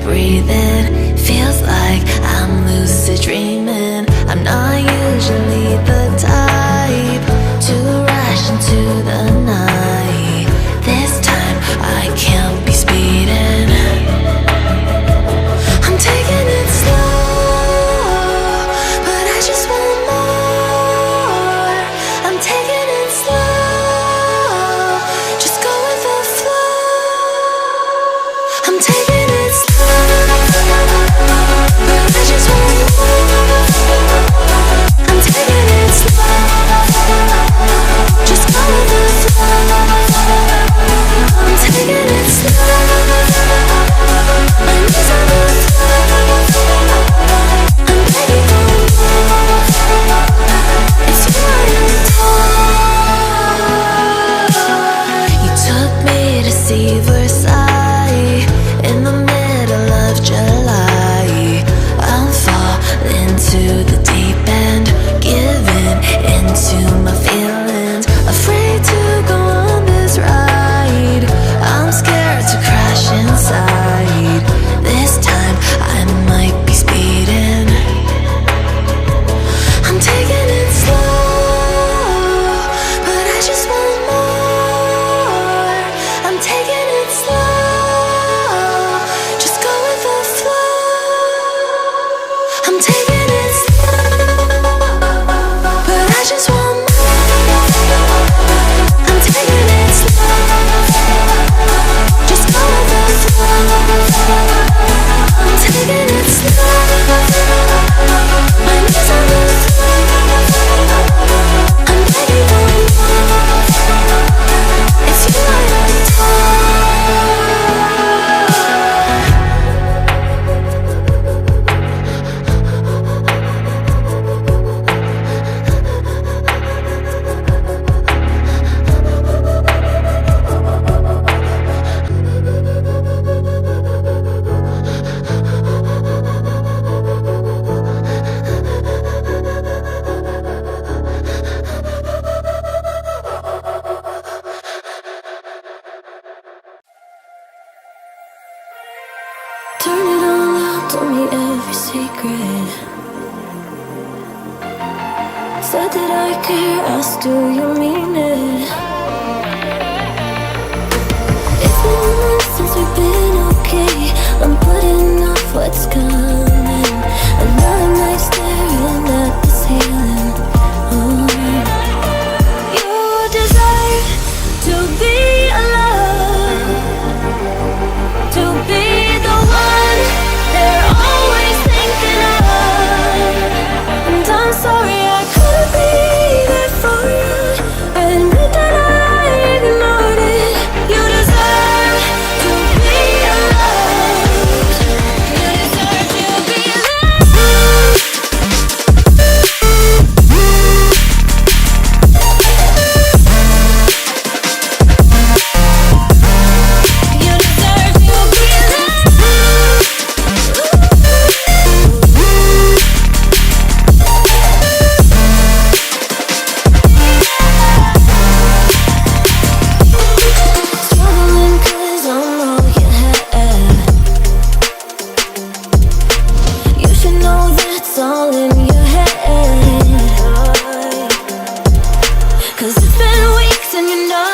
breathing. Feels like I'm lucid dreaming. I'm not usually the type to rush into the night. This time I can't be speeding. I'm taking it slow, but I just want more. I'm taking it slow, just go with the flow. I'm taking it slow, but I just want more. I'm taking it slow, just go with the flow. I'm taking it slow, my knees on the floor. I'm begging for more. It's you I adore. You took me to see Versailles in the middle of July. I'll fall into the deep end, giving into my feelings. Afraid to go on this ride. I'm scared to crash inside. This time I might be speeding. I'm taking it slow, but I just want more. I'm taking it slow, just go with the flow. I'm taking it slow, but I just want more. I'm taking it slow, just go with the flow. I'm taking it slow, my knees on the floor. I'm begging for more. It's you I turn it all out, told me every secret. Said that I care, asked do you mean it? It's been months since we've been okay. I'm putting off what's coming. Another night staring at the ceiling. You deserve to be alone, to be the one they're always thinking of. And I'm sorry I couldn't be there for you. Admit that I ignored it. You deserve to be loved. You deserve to be loved. You deserve to be loved. Struggling 'cause I'm all you had. You should know that's all in your head. 'Cause it's been weeks and you know